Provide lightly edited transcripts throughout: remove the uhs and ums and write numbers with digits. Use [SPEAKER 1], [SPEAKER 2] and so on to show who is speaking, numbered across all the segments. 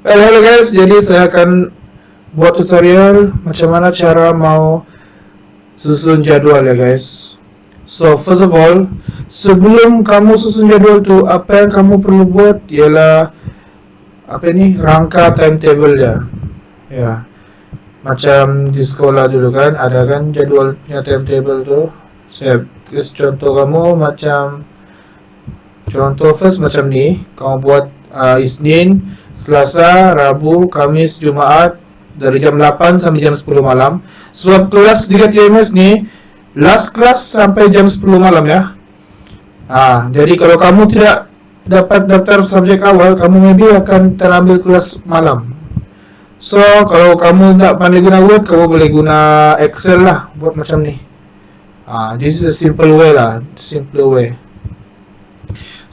[SPEAKER 1] Hello guys, jadi saya akan buat tutorial macam mana cara mau susun jadual ya guys. So first of all, sebelum kamu susun jadual tu, apa yang kamu perlu buat ialah rangka timetable ya. Ya. Macam di sekolah dulu kan, ada kan jadual punya timetable tu. Saya kasih contoh kamu macam first macam ni, kamu buat Isnin, Selasa, Rabu, Kamis, Jumaat dari jam 8 sampai jam 10 malam. Sebab kelas dekat UMS ni last kelas sampai jam 10 malam ya. Jadi kalau kamu tidak dapat daftar subjek awal, kamu maybe akan terambil kelas malam. So kalau kamu tak pandai guna Word, kamu boleh guna Excel lah buat macam ni. This is a simple way lah, simple way.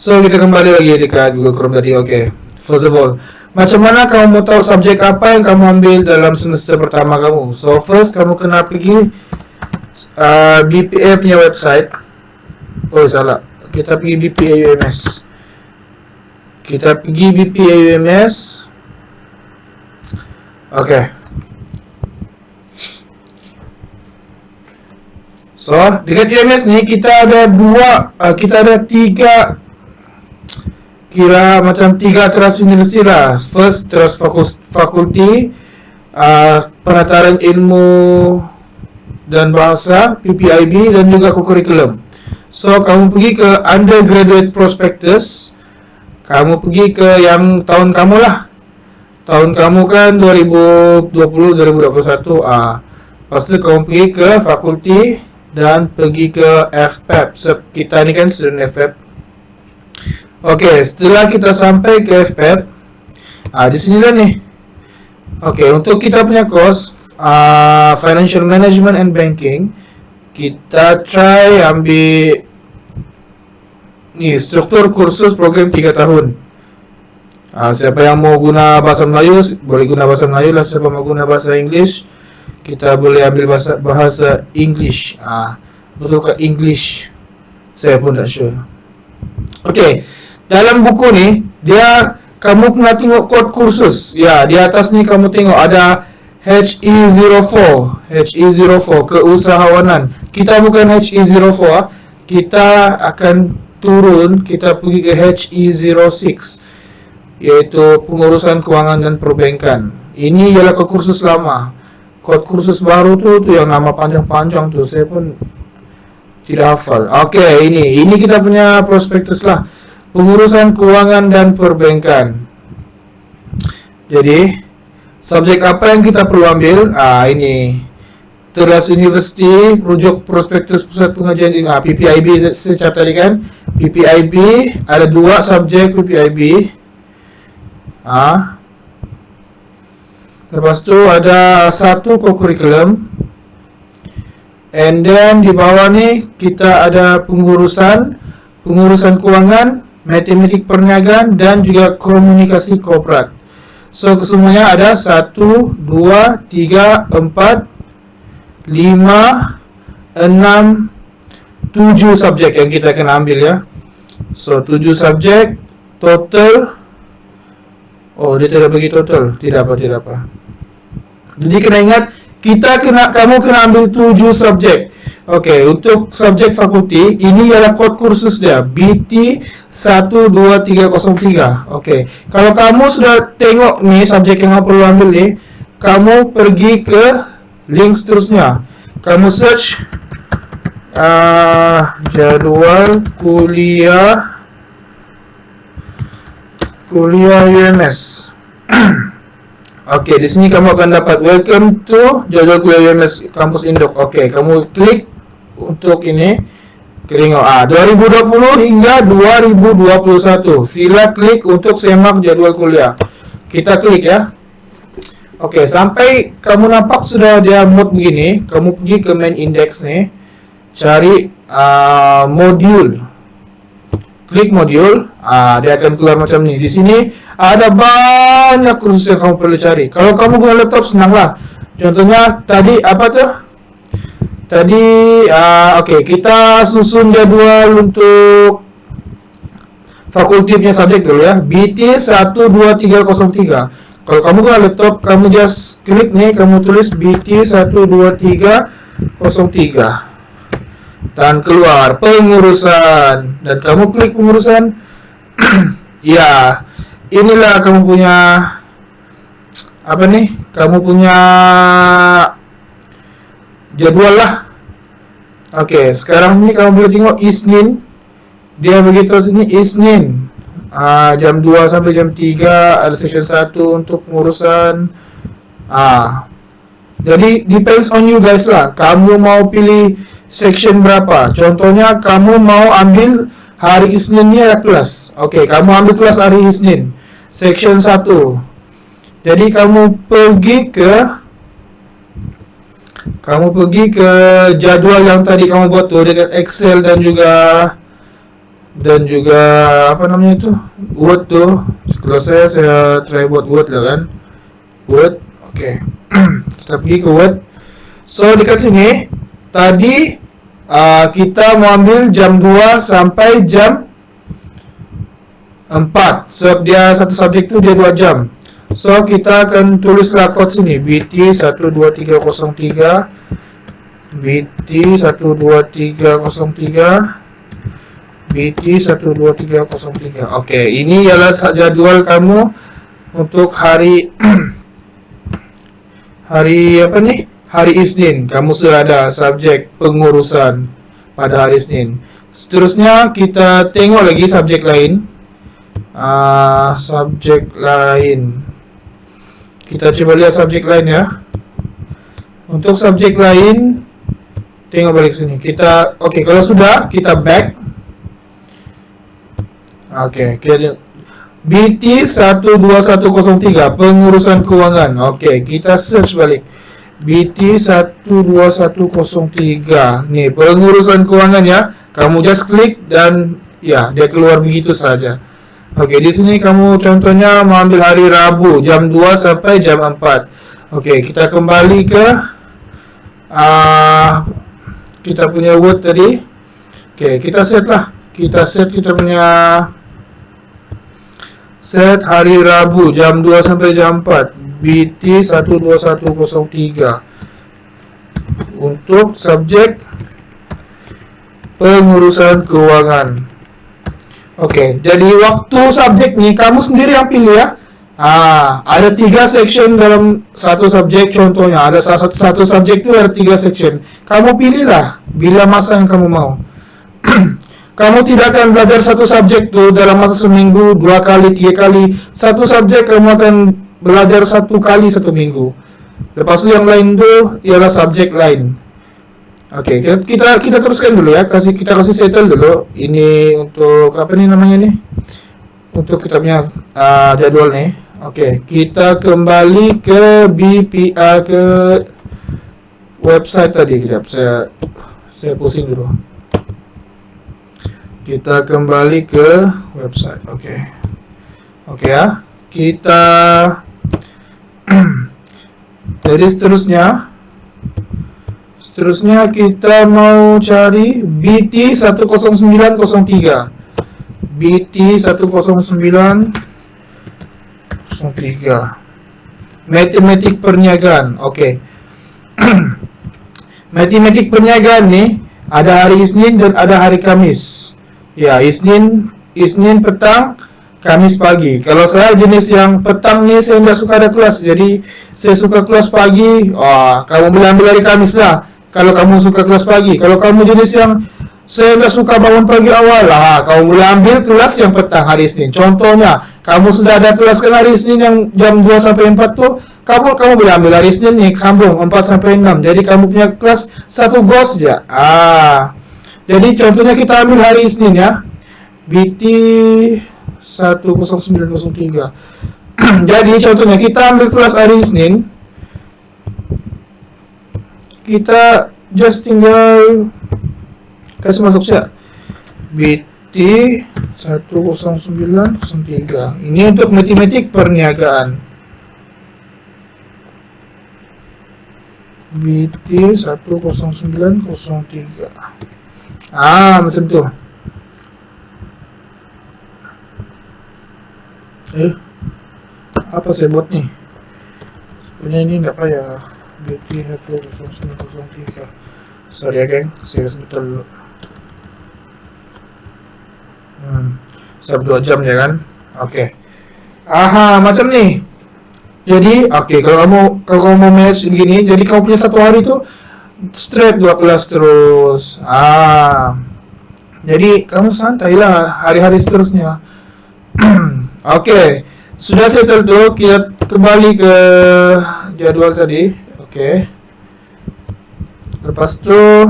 [SPEAKER 1] So kita kembali lagi dekat Google Chrome tadi. Okay, first of all, macam mana kamu mau tahu subjek apa yang kamu ambil dalam semester pertama kamu? So first kamu kena pergi BPA punya website. Oh salah, kita pergi BPA UMS. Kita pergi BPA UMS. Okay. So dekat UMS ni kita ada tiga, kira macam tiga teras universiti lah. First teras fakulti, penataran ilmu dan bahasa PPIB, dan juga kurikulum. So kamu pergi ke undergraduate prospectus, kamu pergi ke yang tahun kamu lah. Tahun kamu kan 2020-2021. Lepas tu kamu pergi ke fakulti dan pergi ke FPEP. So, kita ni kan student FPEP. Okay, setelah kita sampai ke FPEP, di sini lah ni. Okay, untuk kita punya course Financial Management and Banking, kita try ambil ni struktur kursus program 3 tahun. Siapa yang mau guna bahasa Melayu boleh guna bahasa Melayu lah. Siapa mau guna bahasa English, kita boleh ambil bahasa English. Betul ke English? Saya pun tak sure. Okay, dalam buku ni dia kamu kena tengok kod kursus. Ya, di atas ni kamu tengok ada HE04 keusahawanan. Kita bukan HE04, kita akan turun, kita pergi ke HE06, iaitu pengurusan kewangan dan perbankan. Ini ialah kod kursus lama. Kod kursus baru tu yang nama panjang-panjang tu saya pun tidak hafal. Okay, ini kita punya prospektus lah. Pengurusan kewangan dan perbankan. Jadi subjek apa yang kita perlu ambil? Ini teras universiti, rujuk prospektus pusat pengajian ini. PPIB saya catat tadi kan. PPIB ada 2 subjek PPIB. Lepas tu ada 1 co-curriculum. And then di bawah ni kita ada pengurusan kewangan, matematik perniagaan, dan juga komunikasi korporat. So kesemuanya ada 1, 2, 3, 4, 5, 6, 7 subjek yang kita kena ambil ya. So 7 subjek total. Oh, dia tidak bagi total. Tidak apa. Jadi kena ingat, kamu kena ambil 7 subjek. Okay, untuk subjek fakulti, ini ialah kod kursus dia, BT 12303. Okay, kalau kamu sudah tengok ni subjek yang kamu perlu ambil ni, kamu pergi ke link seterusnya. Kamu search jadual kuliah UMS. Okay, di sini kamu akan dapat welcome to jadual kuliah UMS Kampus Indok. Okay, kamu klik untuk ini. Tengok 2020 hingga 2021. Sila klik untuk semak jadwal kuliah. Kita klik ya. Okay, sampai kamu nampak sudah dia mode begini, kamu pergi ke main index nih, cari modul. Klik modul, dia akan keluar macam ni. Di sini ada banyak kursus yang kamu perlu cari. Kalau kamu guna laptop senanglah. Contohnya tadi apa tuh? Okay, kita susun jadwal untuk fakulti punya subjek dulu ya. BT 12303. Kalau kamu ke laptop, kamu just klik nih, kamu tulis BT12303 dan keluar pengurusan, dan kamu klik pengurusan. Ya, inilah kamu punya apa nih? Kamu punya jadwal lah. Oke, sekarang ini kamu boleh tengok Isnin. Dia begitu sini Isnin. Jam 2 sampai jam 3 ada section 1 untuk pengurusan. Jadi depends on you guys lah. Kamu mau pilih section berapa? Contohnya kamu mau ambil hari Isnin ni ada kelas. Oke, kamu ambil kelas hari Isnin. Section 1. Jadi kamu pergi ke jadwal yang tadi kamu buat tuh dengan Excel dan juga apa namanya itu, Word tuh. Kalau saya try buat Word lah kan, Word. Oke. Kita pergi ke Word. So dekat sini tadi kita mau ambil jam 2 sampai jam 4. Sebab dia satu subjek tu dia 2 jam. So kita akan tulislah kod sini BT12303 BT12303 BT12303. Oke, ini ialah jadwal kamu untuk hari apa nih? Hari Isnin. Kamu sudah ada subjek pengurusan pada hari Isnin. Seterusnya kita tengok lagi subjek lain. Subjek lain. Kita coba lihat subjek lain ya. Untuk subjek lain, tengok balik sini. Oke, kalau sudah kita back. Oke, kita BT12103 pengurusan keuangan. Oke, kita search balik BT12103. Nih, pengurusan keuangan ya. Kamu just klik dan ya, dia keluar begitu saja. Oke, di sini kamu contohnya mau ambil hari Rabu jam 2 sampai jam 4. Oke, kita kembali ke kita punya Word tadi. Oke, kita set lah. Kita punya set hari Rabu jam 2 sampai jam 4 BT12103 untuk subjek pengurusan keuangan. Oke, jadi waktu subjek nih kamu sendiri yang pilih ya. Ada 3 section dalam satu subjek. Contohnya ada satu subjek itu ada 3 section. Kamu pilihlah bila masa yang kamu mau. Kamu tidak akan belajar satu subjek tuh dalam masa seminggu 2 kali, 3 kali. Satu subjek kamu akan belajar 1 kali 1 minggu. Lepas itu yang lain tuh ialah subjek lain. Oke, kita teruskan dulu ya. Kita kasih settle dulu. Ini untuk apa nih namanya nih? Untuk kita punya jadwal nih. Oke, kita kembali ke BPA ke website tadi. Kejap, saya pusing dulu. Kita kembali ke website. Oke ya. Kita jadi seterusnya kita mau cari BT10903. BT10903 matematik perniagaan. Oke. Matematik perniagaan nih ada hari Isnin dan ada hari Kamis. Ya, Isnin petang, Kamis pagi. Kalau saya jenis yang petang nih saya tidak suka ada kelas. Jadi saya suka kelas pagi. Kamu boleh ambil hari Kamis lah kalau kamu suka kelas pagi. Kalau kamu jenis yang saya tidak suka bangun pagi awal, kamu boleh ambil kelas yang petang hari Isnin. Contohnya, kamu sudah ada kelas kan hari Isnin yang jam 2 sampai 4 tuh, kamu boleh ambil hari Isnin nih, sambung 4 sampai 6. Jadi kamu punya kelas 1 gos saja. Jadi contohnya kita ambil hari Isnin ya, BT10903. Jadi contohnya kita ambil kelas hari Isnin, kita just tinggal kasih masuk saja BT10903. Ini untuk matematik perniagaan. BT10903. Macam tu. Apa saya buat nih? Sebenarnya ini nggak payah. Beauty Happy 0903. Sorry ya geng, saya sebentar dulu. Saya 2 jam ya kan? Oke. Aha, macam nih. Jadi, oke, kalau kamu mau match begini, jadi kamu punya satu hari itu straight 2 kelas terus. Jadi kamu santai lah hari-hari seterusnya. Oke, sudah settle tuh, kita kembali ke jadwal tadi. Oke. Lepas itu,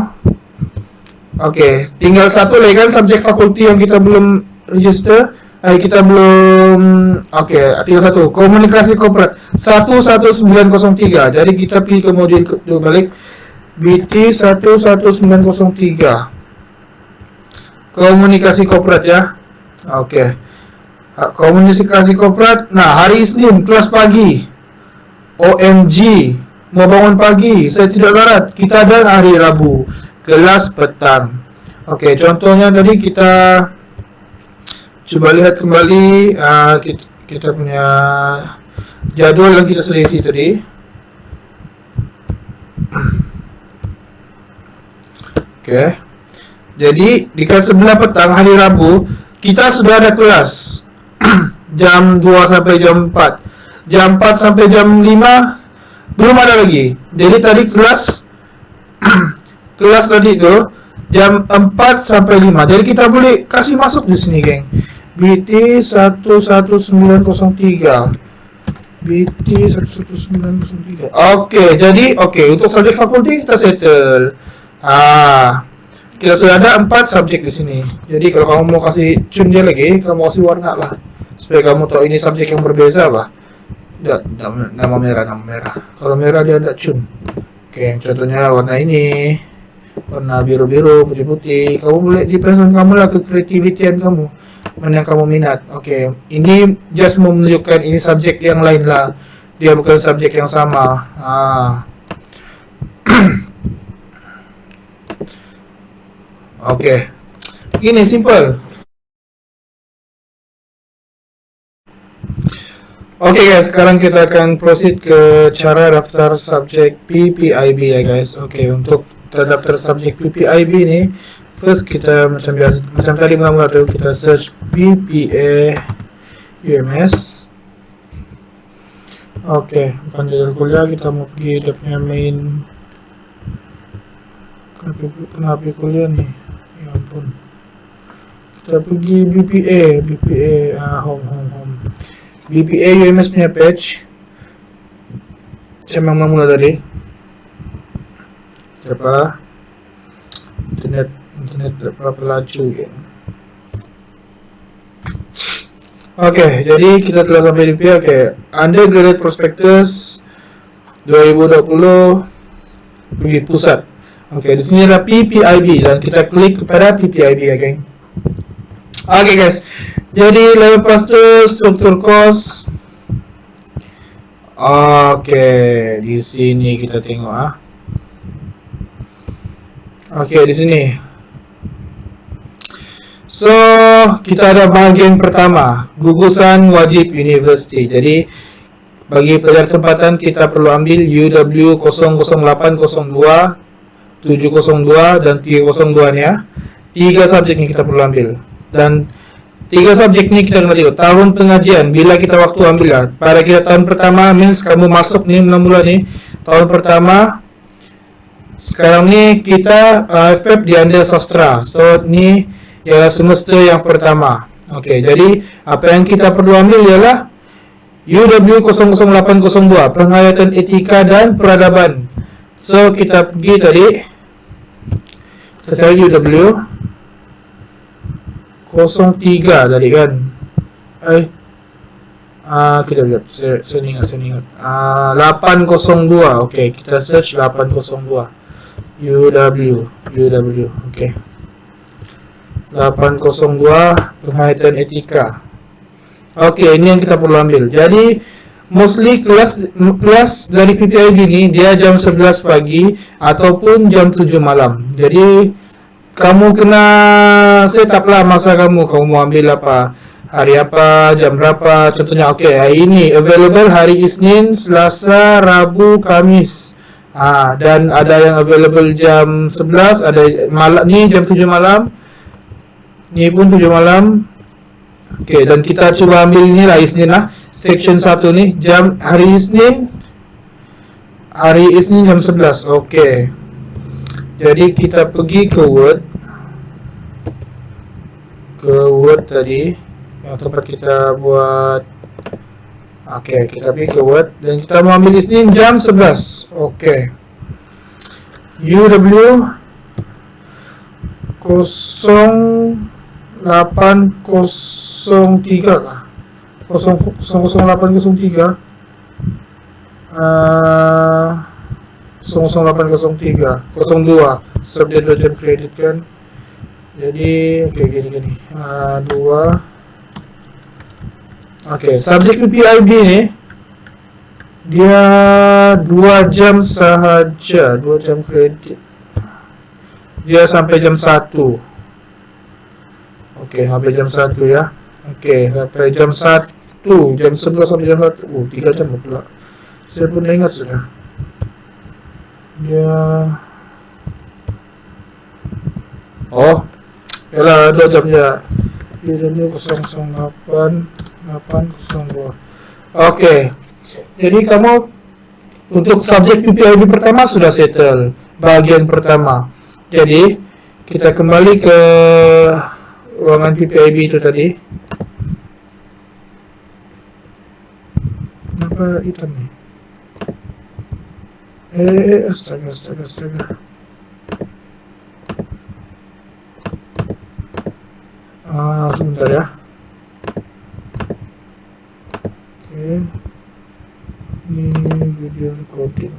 [SPEAKER 1] oke, tinggal satu lagi kan subjek fakulti yang kita belum register. Kita belum, tinggal satu, komunikasi korporat 11903. Jadi kita pilih ke modul balik BT 11903, komunikasi korporat ya. Oke, komunikasi korporat. Nah, hari Senin kelas pagi. OMG, mau bangun pagi, saya tidak larat. Kita ada hari Rabu kelas petang. Oke, contohnya tadi kita coba lihat kembali kita punya jadwal yang kita seleksi tadi. Oke. Jadi di kelas 11 petang hari Rabu kita sudah ada kelas jam 2 sampai jam 4. Jam 4 sampai jam 5 belum ada lagi. Jadi tadi kelas tadi itu jam 4 sampai 5. Jadi kita boleh kasih masuk di sini, geng. BT 11903. BT 11903. Oke, jadi untuk subjek fakulti kita settle. Kita sudah ada 4 subjek di sini. Jadi kalau kamu mau kasih cun dia lagi, kamu kasih warna lah supaya kamu tahu ini subjek yang berbeza lah. Nama merah. Kalau merah dia ada cun. Oke, contohnya warna ini. Warna biru-biru, putih-putih. Kamu boleh depends kamu lah, ke kreativitian kamu. Mana yang kamu minat. Oke, ini just mau menunjukkan ini subjek yang lain lah. Dia bukan subjek yang sama. Oke. Ini simple. Oke guys, sekarang kita akan proceed ke cara daftar subjek PPIB ya guys. Oke, untuk daftar subjek PPIB ini, first kita macam biasa, macam tadi mula dulu kita search BPA UMS. Oke, bukan jadwal kuliah, kita mau pergi dia punya main. Kenapa kuliah nih? Ya ampun. Kita pergi BPA home. BPA UMS punya page. Macam yang mula tadi. Berapa? Internet berapa laju ya. Oke, jadi kita telah sampai di BPA. Oke, Undergraduate Prospectus 2020 pergi pusat. Oke, di sini ada PPIB dan kita klik kepada PPIB ya, geng. Oke guys, jadi lepas itu struktur course. Oke, di sini kita tengok Oke, di sini. So, kita ada bagian pertama, gugusan wajib university. Jadi, bagi pelajar tempatan kita perlu ambil UW 00802, 702 dan 302 nya. 3 subjek yang kita perlu ambil. Dan 3 subjek ini kita kena tengok tahun pengajian bila kita waktu ambil lah. Pada kita tahun pertama means kamu masuk nih 6 bulan nih. Tahun pertama sekarang ni kita FF di Anda Sastra. So ni ialah semester yang pertama. Okey, jadi apa yang kita perlu ambil ialah UW 00802 penghayatan etika dan peradaban. So kita pergi tadi, kita cari UW 03 tadi kan. Kita lihat, saya ingat 802. Okey, kita search 802 UW. Okey, 802 penghayatan etika. Okey, ini yang kita perlu ambil. Jadi mostly kelas dari PPIB ini dia jam 11 pagi ataupun jam 7 malam. Jadi kamu kena set up lah masa kamu mau ambil apa. hari apa, jam berapa, contohnya. Oke, ini available hari Isnin, Selasa, Rabu, Kamis. Dan ada yang available jam 11, ada malam ni jam 7 malam. Ni pun 7 malam. Oke, dan kita coba ambil ni lah Isnin lah. Section 1 ni, jam hari Isnin jam 11. Oke. Jadi kita pergi ke Word. Tadi yang tempat kita buat. Oke, kita pergi ke Word dan kita mau ambil Isnin jam 11. Oke. UW 0803 lah. 00803 00803 02 subject dojen kredit kan. Jadi oke, gini 2. Oke, subjek PPIB nih dia 2 jam sahaja, 2 jam kredit. Dia sampai jam 1. Oke, sampai jam 1 ya. Oke, sampai jam 1, jam 11 sampai jam 1. 3 jam pula. Saya pun ingat sudah. Dia yalah 2 jam ya. Dia jamnya 00802. Oke. Jadi kamu untuk subjek PPIB pertama sudah settle bagian pertama. Jadi kita kembali ke ruangan PPIB itu tadi. Kenapa hitam nih? Astaga. Sebentar ya. Oke. Ini video recording.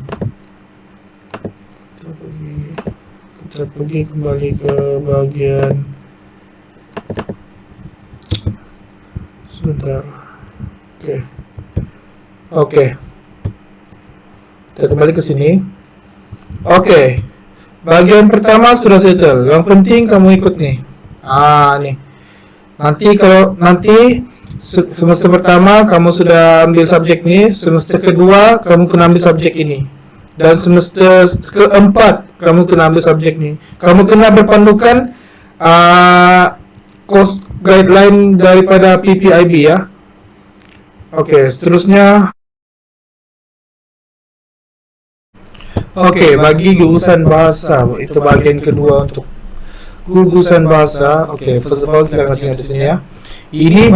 [SPEAKER 1] Kita pergi kembali ke bagian. Sebentar. Oke. Kita kembali ke sini. Oke. Bagian pertama sudah settle. Yang penting kamu ikut nih. Nih. Nanti semester pertama kamu sudah ambil subjek ini, semester kedua kamu kena ambil subjek ini, dan semester keempat kamu kena ambil subjek ini. Kamu kena berpandukan course guideline daripada PPIB ya. Oke, seterusnya. Oke, bagi gugusan bahasa, itu bagian kedua untuk gugusan bahasa. Oke, first of all kita akan tengok di sini ya. Ini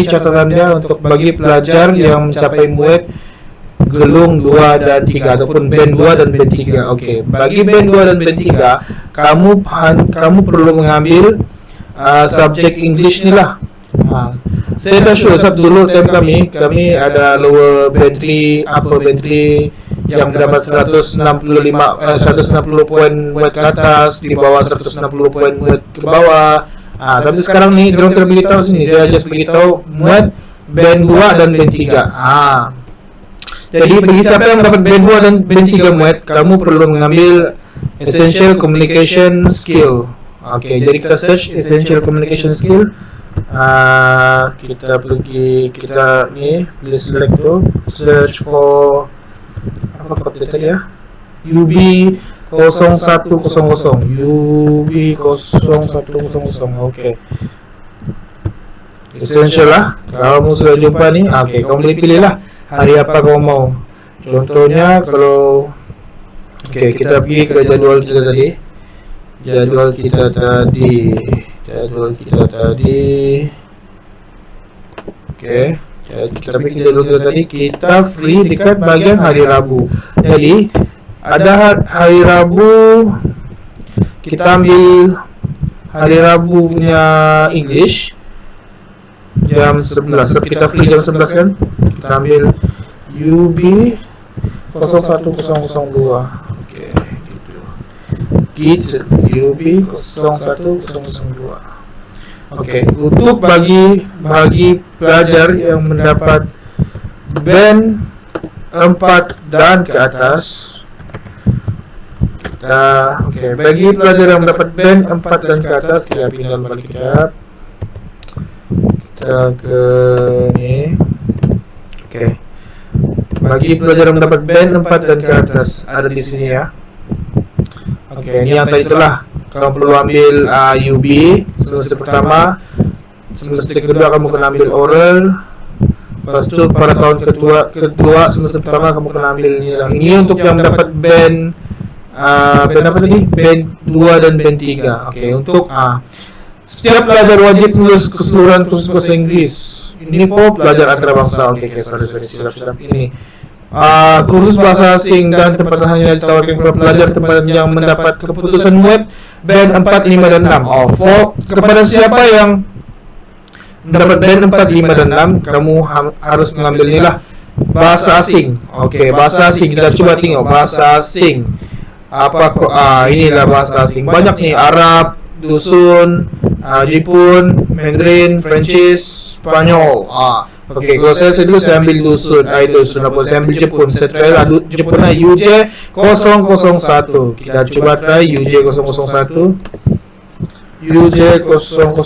[SPEAKER 1] catatannya untuk bagi pelajar yang mencapai MUET gelung 2 dan 3 ataupun band 2 dan band 3. Oke, bagi band 2 dan band 3 kamu perlu mengambil subjek English ni lah. Saya dah show dulu time kami ada lower band 3, upper band 3 yang mendapat 160 poin MUET ke atas, di bawah 160 poin MUET ke bawah. Tapi sekarang nih dia terberitahu sini, dia just beritahu MUET band 2 dan band 3. Jadi bagi siapa yang dapat band 2 dan band 3 MUET, kamu perlu mengambil Essential Communication Skill. Oke, jadi kita search Essential Communication Skill. Kita please select tuh, search for apa kode tadi ya, UB 0100 UB 0100. Oke, essential lah. Kamu sudah jumpa nih. Oke, kamu boleh pilih lah hari apa kamu mau. Contohnya kalau kita pergi ke jadwal kita tadi. Oke, kita pergi ke jadwal kita tadi. Kita free dekat bagian hari Rabu. Jadi ada hari Rabu, kita ambil hari Rabu punya English jam 11. So, kita free jam 11 kan? Kita ambil UB 01002. Oke, gitu. UB 01002. Oke, untuk bagi pelajar yang mendapat band 4 dan ke atas, bagi pelajar yang mendapat band 4 dan ke atas, kita tinggal balik kejap. kita ke ni. Oke. Bagi pelajar yang mendapat band 4 dan ke atas, ada di sini ya. Oke, ini yang tadi itulah. Kamu perlu ambil UB semester pertama. Semester kedua kamu kena ambil oral. Lepas itu pada tahun kedua semester pertama kamu kena ambil ini lah. Ini untuk yang mendapat band band apa tadi? Band 2 dan band 3. Oke, untuk setiap pelajar wajib menulis keseluruhan kursus bahasa Inggris. Ini for pelajar antarabangsa. Oke, sorry, silap. Ini kursus bahasa asing dan tempatan hanya ditawarkan kepada pelajar tempat yang mendapat keputusan web band 4, 5, dan 6. Kepada siapa yang mendapat band 4, 5, dan 6, kamu harus mengambil inilah bahasa asing. Oke, bahasa asing. Kita coba tengok bahasa asing. Apa kok? Inilah bahasa asing. Banyak nih, Arab, Dusun, Jepun, Mandarin, Prancis, Spanyol. Oke, kalau saya dulu saya ambil Dusun. Dusun apa? Saya ambil Jepun. Saya try Jepun UJ 001. Kita coba try UJ 001. UJ 001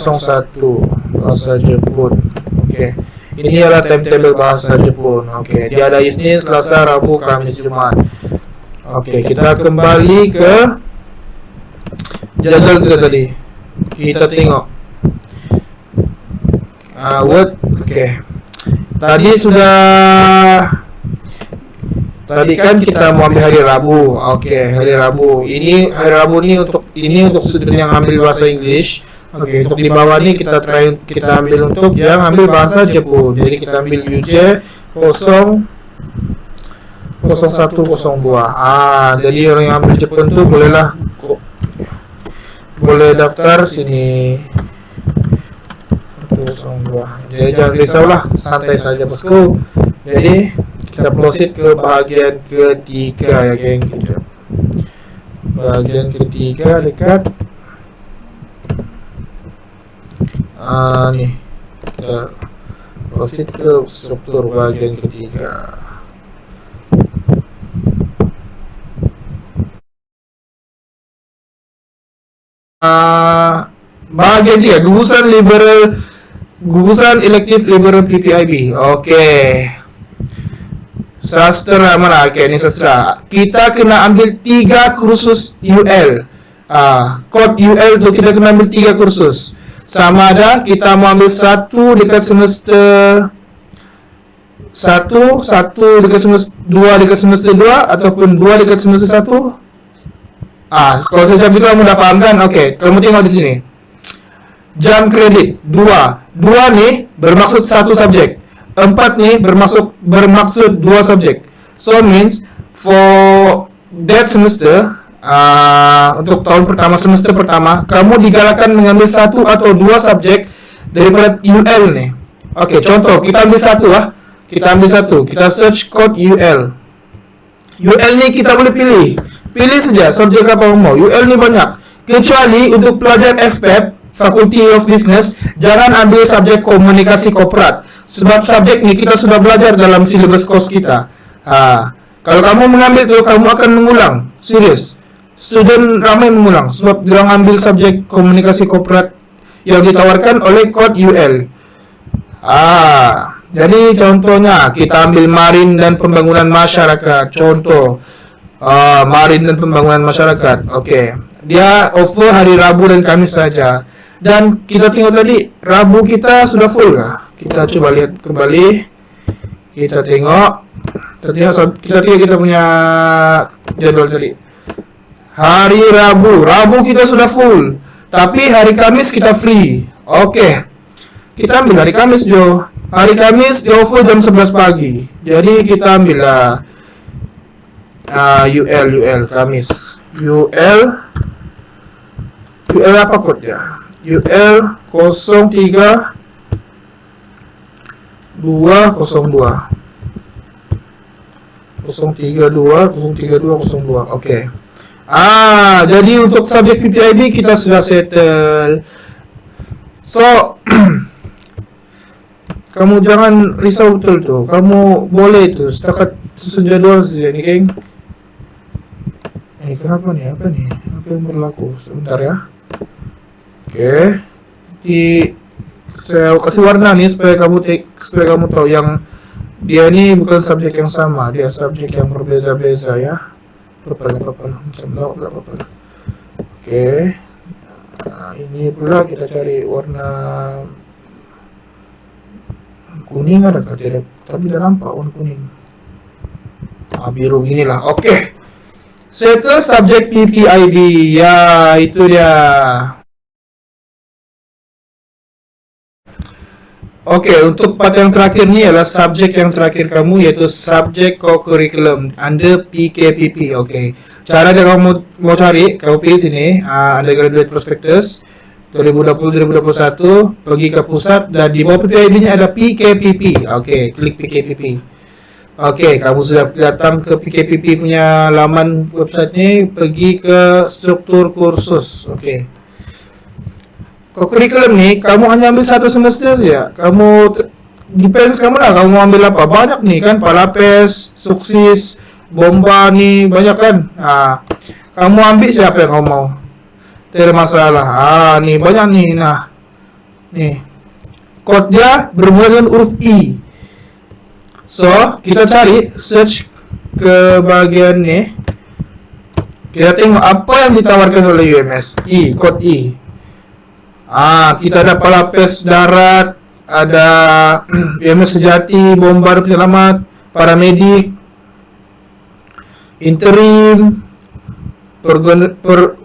[SPEAKER 1] bahasa Jepun. Oke. Ini adalah timetable bahasa Jepun. Oke, dia ada Isnin, Selasa, Rabu, Kamis, Jumat. Oke, kita kembali ke jadwal kita tadi. Kita tengok Word. Oke. Tadi kan kita mau ambil hari Rabu. Oke, hari Rabu. Hari Rabu ini untuk student yang ambil bahasa English. Oke, untuk di bawah ini kita ambil untuk yang ambil bahasa Jepun. Jadi kita ambil UJ 0102. Jadi orang yang ambil Jepun tuh boleh daftar sini. 02. Jadi jangan risaulah, santai saja bosku. Jadi kita proceed ke bagian ketiga ya geng. Bagian ketiga dekat nih, kita proceed ke struktur bagian ketiga. Bagian 3, gugusan elektif liberal PPIB. Oke. Sastra mana? Oke, ini sastra. Kita kena ambil 3 kursus UL. Kod UL itu kita kena ambil 3 kursus. Sama ada kita mau ambil 1 dekat semester 1 dekat semester 2 dekat semester 2 ataupun 2 dekat semester 1. Kalau saya bilang kamu udah paham kan? Oke, kamu tengok di sini. Jam kredit 2 nih bermaksud 1 subjek, 4 nih bermaksud 2 subjek. So means for that semester, untuk tahun pertama, semester pertama, kamu digalakkan mengambil 1 atau 2 subjek daripada UL nih. Oke, contoh kita ambil 1 kita ambil 1, kita search code UL nih kita boleh pilih saja subjek apa yang mau. UL nih banyak, kecuali untuk pelajar FPEP Faculty of Business, jangan ambil subjek komunikasi korporat. Sebab subjek ini kita sudah belajar dalam silabus course kita. Kalau kamu mengambil itu, kamu akan mengulang. Serius. Student ramai mengulang. Sebab dia ambil subjek komunikasi korporat yang ditawarkan oleh kod UL. Jadi contohnya, kita ambil Marin dan Pembangunan Masyarakat. Contoh. Marin dan Pembangunan Masyarakat. Oke. Dia offer hari Rabu dan Kamis saja. Dan kita tengok tadi, Rabu kita sudah full kah? Kita coba lihat kembali. Kita tengok kita punya jadwal tadi. Hari Rabu kita sudah full. Tapi hari Kamis kita free. Oke. Kita ambil hari Kamis, Jo. Hari Kamis di offer jam 11 pagi. Jadi kita ambil lah UL Kamis. UL apa kodenya? UL 03 202 032 Oke. Jadi untuk subjek PPIB kita sudah settle. So kamu jangan risau betul tuh. Kamu boleh tuh setakat susun jadwal saja nih, geng. Kenapa nih? Apa yang berlaku? Sebentar ya. Oke. saya kasih warna nih supaya kamu tahu yang dia ini bukan subjek yang sama, dia subjek yang berbeza-beza ya. Purple, macam apa. Oke. Nah, ini pula kita cari warna kuning, adakah tidak? Tapi tidak nampak warna kuning. Biru gini lah. Oke. Settle subject PPID. Ya, itu dia. Oke, untuk part yang terakhir ni adalah subjek yang terakhir kamu, yaitu subjek co-curriculum under PKPP. Oke, cara dia kamu mau cari, kamu pilih sini, undergraduate prospectus 2020-2021, pergi ke pusat dan di bawah PPID-nya ada PKPP. Oke, klik PKPP. Oke, kamu sudah datang ke PKPP punya laman website ni, pergi ke struktur kursus. Oke. Co-curriculum nih, kamu hanya ambil satu semester saja. Kamu depends kamu lah, kamu mau ambil apa? Banyak nih kan, Palapes, Suksis, Bomba nih, banyak kan. Kamu ambil siapa yang kamu mau? Tidak masalah. Nih banyak nih. Nah, nih kodenya bermula dengan huruf I. So, kita cari search ke bagian nih. Kita tengok apa yang ditawarkan oleh UMS. Kod I. Kita ada Palapes darat, ada UMS Sejati, Bombar Penyelamat, Paramedik, Interim,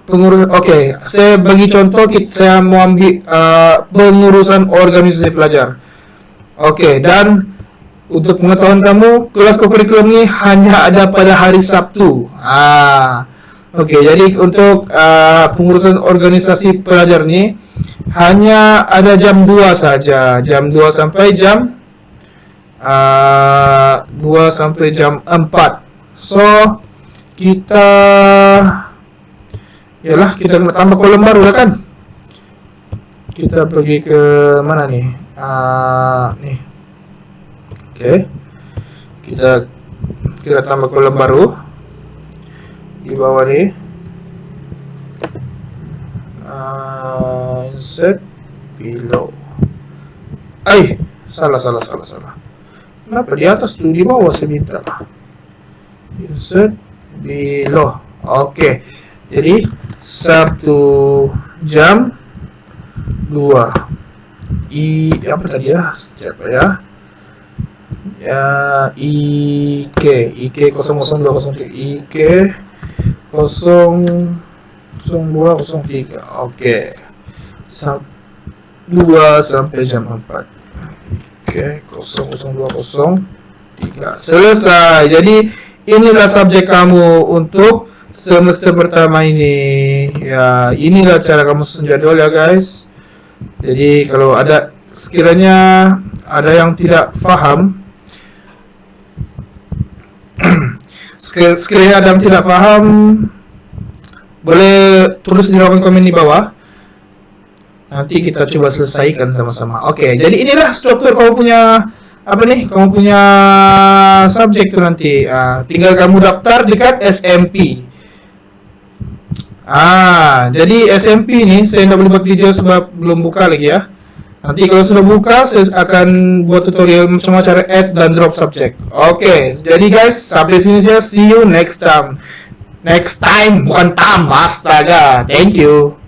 [SPEAKER 1] pengurusan. Oke, saya bagi contoh, saya mau ambil pengurusan organisasi pelajar. Oke, dan untuk pengetahuan kamu, kelas co-curriculum ini hanya ada pada hari Sabtu. Oke, jadi untuk pengurusan organisasi pelajar ini hanya ada jam 2 saja, jam 2 sampai jam 2 sampai jam 4. So, kita tambah kolom baru lah kan. Kita pergi ke mana nih? Nih. Oke. Kita tambah kolom baru di bawah nih. Insert below. Salah. Kenapa di atas tuh, di bawah saya minta. Insert below. Oke. Jadi Sabtu jam 2. Apa tadi ya? Siapa ya? IK 0020, IK 0203. Oke. 2 sampai jam 4. Oke, 00203. Selesai. Jadi inilah subjek kamu untuk semester pertama ini. Ya, inilah cara kamu susun jadwal ya guys. Jadi kalau ada sekiranya ada yang tidak paham, sekiranya ada yang tidak paham, boleh tulis di kolom komen di bawah. Nanti kita coba selesaikan sama-sama. Oke, jadi inilah struktur kamu punya kamu punya subjek itu nanti. Tinggal kamu daftar dekat SMP. Jadi SMP ini saya tidak boleh buat video sebab belum buka lagi ya. Nanti kalau sudah buka, saya akan buat tutorial macam cara add dan drop subjek. Oke, jadi guys, sampai sini saya. See you next time. Next time, bukan tam, astaga. Thank you.